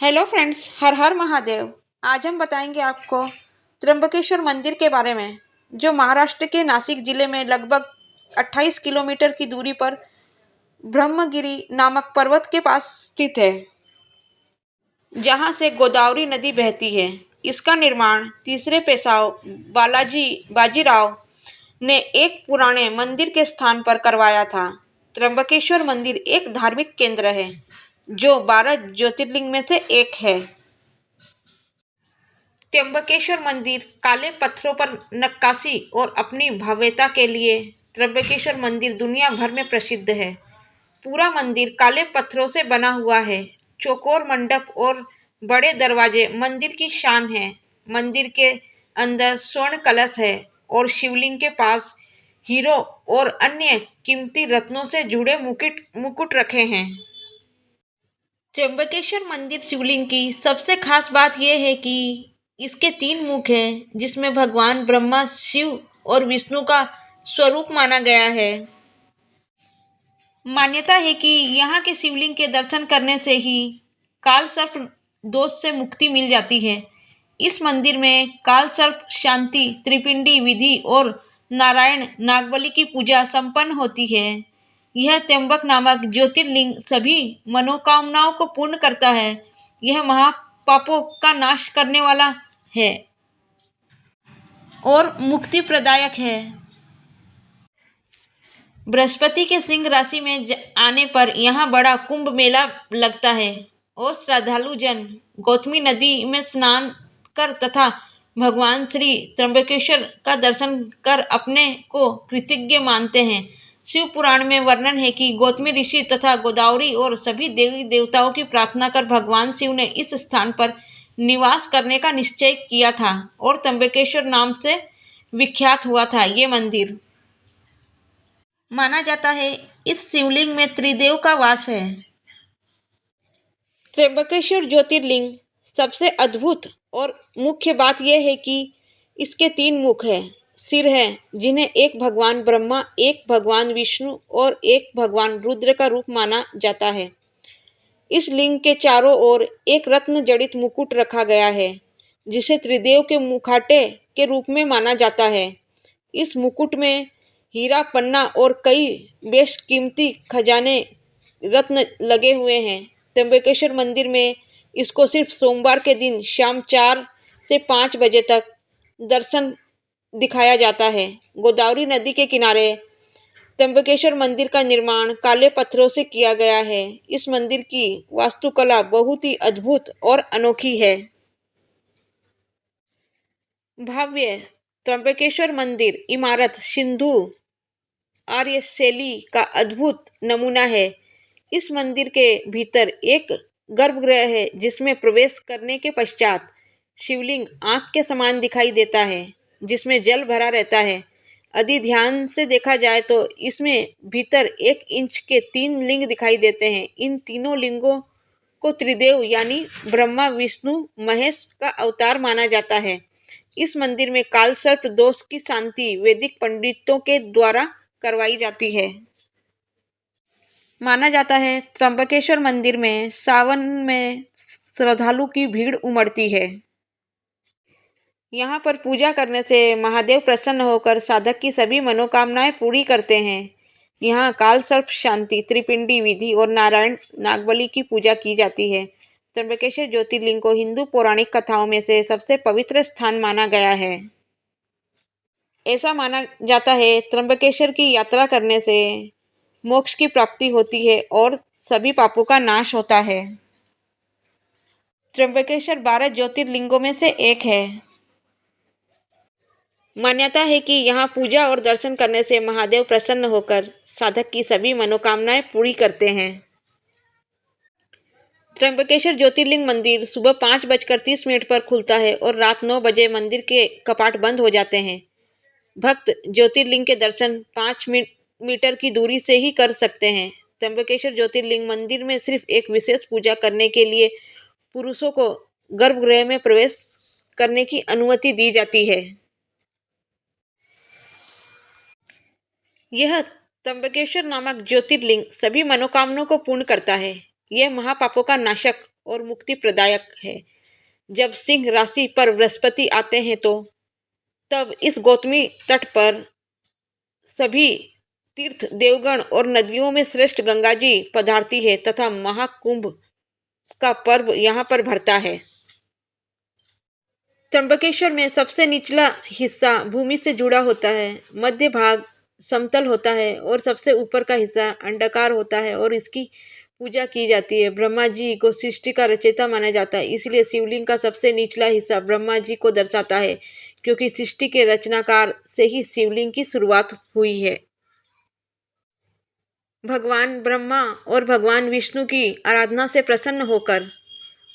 Hello friends, हर हर महादेव। आज हम बताएंगे आपको त्र्यंबकेश्वर मंदिर के बारे में, जो महाराष्ट्र के नासिक जिले में लगभग 28 किलोमीटर की दूरी पर ब्रह्मगिरी नामक पर्वत के पास स्थित है, जहां से गोदावरी नदी बहती है। इसका निर्माण तीसरे पेशवा बाजीराव ने एक पुराने मंदिर के स्थान पर करवाया था। त्र्यंबकेश्वर मंदिर एक धार्मिक केंद्र है, जो 12 ज्योतिर्लिंग में से एक है। त्र्यंबकेश्वर मंदिर काले पत्थरों पर नक्काशी और अपनी भव्यता के लिए त्र्यंबकेश्वर मंदिर दुनिया भर में प्रसिद्ध है। पूरा मंदिर काले पत्थरों से बना हुआ है। चौकोर मंडप और बड़े दरवाजे मंदिर की शान है। मंदिर के अंदर स्वर्ण कलश है और शिवलिंग के पास हीरो और अन्य कीमती रत्नों से जुड़े मुकुट रखे हैं। त्र्यंबकेश्वर मंदिर शिवलिंग की सबसे खास बात यह है कि इसके 3 मुख हैं, जिसमें भगवान ब्रह्मा, शिव और विष्णु का स्वरूप माना गया है। मान्यता है कि यहाँ के शिवलिंग के दर्शन करने से ही काल सर्प दोष से मुक्ति मिल जाती है। इस मंदिर में काल सर्प शांति, त्रिपिंडी विधि और नारायण नागबली की पूजा संपन्न होती है। यह त्र्यंबक नामक ज्योतिर्लिंग सभी मनोकामनाओं को पूर्ण करता है। यह महापापों का नाश करने वाला है और मुक्ति प्रदायक है। बृहस्पति के सिंह राशि में आने पर यहाँ बड़ा कुंभ मेला लगता है और श्रद्धालु जन गौतमी नदी में स्नान कर तथा भगवान श्री त्र्यंबकेश्वर का दर्शन कर अपने को कृतज्ञ मानते हैं। शिव पुराण में वर्णन है कि गौतमी ऋषि तथा गोदावरी और सभी देवी देवताओं की प्रार्थना कर भगवान शिव ने इस स्थान पर निवास करने का निश्चय किया था और त्र्यंबकेश्वर नाम से विख्यात हुआ था। ये मंदिर माना जाता है इस शिवलिंग में त्रिदेव का वास है। त्र्यंबकेश्वर ज्योतिर्लिंग सबसे अद्भुत और मुख्य बात यह है कि इसके 3 मुख हैं, सिर हैं, जिन्हें एक भगवान ब्रह्मा, एक भगवान विष्णु और एक भगवान रुद्र का रूप माना जाता है। इस लिंग के चारों ओर एक रत्न जड़ित मुकुट रखा गया है, जिसे त्रिदेव के मुखाटे के रूप में माना जाता है। इस मुकुट में हीरा, पन्ना और कई बेशकीमती खजाने रत्न लगे हुए हैं। त्र्यंबकेश्वर मंदिर में इसको सिर्फ सोमवार के दिन शाम 4 से 5 बजे तक दर्शन दिखाया जाता है। गोदावरी नदी के किनारे त्र्यंबकेश्वर मंदिर का निर्माण काले पत्थरों से किया गया है। इस मंदिर की वास्तुकला बहुत ही अद्भुत और अनोखी है। भव्य त्र्यंबकेश्वर मंदिर इमारत सिंधु आर्य शैली का अद्भुत नमूना है। इस मंदिर के भीतर एक गर्भगृह है, जिसमें प्रवेश करने के पश्चात शिवलिंग आंख के समान दिखाई देता है, जिसमें जल भरा रहता है। यदि ध्यान से देखा जाए तो इसमें भीतर 1 इंच के 3 लिंग दिखाई देते हैं। इन तीनों लिंगों को त्रिदेव यानी ब्रह्मा, विष्णु, महेश का अवतार माना जाता है। इस मंदिर में काल सर्प दोष की शांति वैदिक पंडितों के द्वारा करवाई जाती है। माना जाता है त्र्यंबकेश्वर मंदिर में सावन में श्रद्धालु की भीड़ उमड़ती है। यहाँ पर पूजा करने से महादेव प्रसन्न होकर साधक की सभी मनोकामनाएं पूरी करते हैं। यहाँ काल सर्प शांति, त्रिपिंडी विधि और नारायण नागबली की पूजा की जाती है। त्र्यंबकेश्वर ज्योतिर्लिंग को हिंदू पौराणिक कथाओं में से सबसे पवित्र स्थान माना गया है। ऐसा माना जाता है त्र्यंबकेश्वर की यात्रा करने से मोक्ष की प्राप्ति होती है और सभी पापों का नाश होता है। त्र्यंबकेश्वर 12 ज्योतिर्लिंगों में से एक है। मान्यता है कि यहाँ पूजा और दर्शन करने से महादेव प्रसन्न होकर साधक की सभी मनोकामनाएं पूरी करते हैं। त्र्यंबकेश्वर ज्योतिर्लिंग मंदिर सुबह 5:30 पर खुलता है और रात 9 बजे मंदिर के कपाट बंद हो जाते हैं। भक्त ज्योतिर्लिंग के दर्शन 5 मीटर की दूरी से ही कर सकते हैं। त्र्यंबकेश्वर ज्योतिर्लिंग मंदिर में सिर्फ एक विशेष पूजा करने के लिए पुरुषों को गर्भगृह में प्रवेश करने की अनुमति दी जाती है। यह त्र्यंबकेश्वर नामक ज्योतिर्लिंग सभी मनोकामनाओं को पूर्ण करता है। यह महापापों का नाशक और मुक्ति प्रदायक है। जब सिंह राशि पर बृहस्पति आते हैं तो तब इस गौतमी तट पर सभी तीर्थ देवगण और नदियों में श्रेष्ठ गंगा जी पधारती है तथा महाकुंभ का पर्व यहाँ पर भरता है। त्र्यंबकेश्वर में सबसे निचला हिस्सा भूमि से जुड़ा होता है, मध्य भाग समतल होता है और सबसे ऊपर का हिस्सा अंडाकार होता है और इसकी पूजा की जाती है। ब्रह्मा जी को सृष्टि का रचयिता माना जाता है, इसलिए शिवलिंग का सबसे निचला हिस्सा ब्रह्मा जी को दर्शाता है, क्योंकि सृष्टि के रचनाकार से ही शिवलिंग की शुरुआत हुई है। भगवान ब्रह्मा और भगवान विष्णु की आराधना से प्रसन्न होकर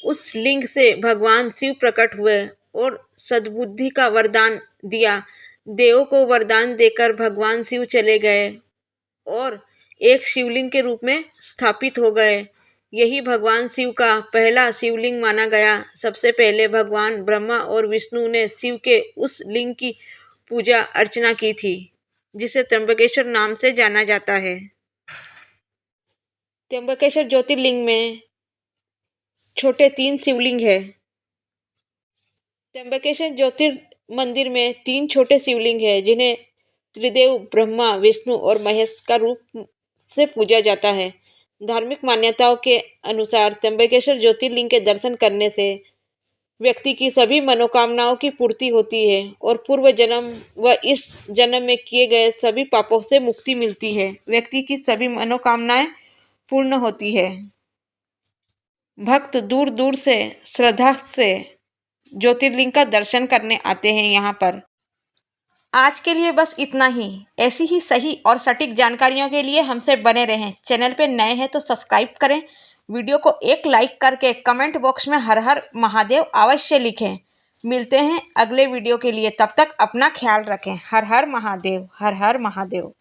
उस लिंग से भगवान शिव प्रकट हुए और सद्बुद्धि का वरदान दिया। देवों को वरदान देकर भगवान शिव चले गए और एक शिवलिंग के रूप में स्थापित हो गए। यही भगवान शिव का पहला शिवलिंग माना गया। सबसे पहले भगवान ब्रह्मा और विष्णु ने शिव के उस लिंग की पूजा अर्चना की थी, जिसे त्र्यंबकेश्वर नाम से जाना जाता है। त्र्यंबकेश्वर ज्योतिर्लिंग में छोटे 3 शिवलिंग है। त्र्यंबकेश्वर ज्योतिर्मंदिर में 3 छोटे शिवलिंग है, जिन्हें त्रिदेव ब्रह्मा विष्णु और महेश का रूप से पूजा जाता है। धार्मिक मान्यताओं के अनुसार त्र्यंबकेश्वर ज्योतिर्लिंग के दर्शन करने से व्यक्ति की सभी मनोकामनाओं की पूर्ति होती है और पूर्व जन्म व इस जन्म में किए गए सभी पापों से मुक्ति मिलती है। व्यक्ति की सभी मनोकामनाएं पूर्ण होती है। भक्त दूर दूर से श्रद्धा से ज्योतिर्लिंग का दर्शन करने आते हैं यहाँ पर। आज के लिए बस इतना ही। ऐसी ही सही और सटीक जानकारियों के लिए हमसे बने रहें। चैनल पे नए हैं तो सब्सक्राइब करें। वीडियो को एक लाइक करके कमेंट बॉक्स में हर हर महादेव अवश्य लिखें। मिलते हैं अगले वीडियो के लिए, तब तक अपना ख्याल रखें। हर हर महादेव, हर हर महादेव।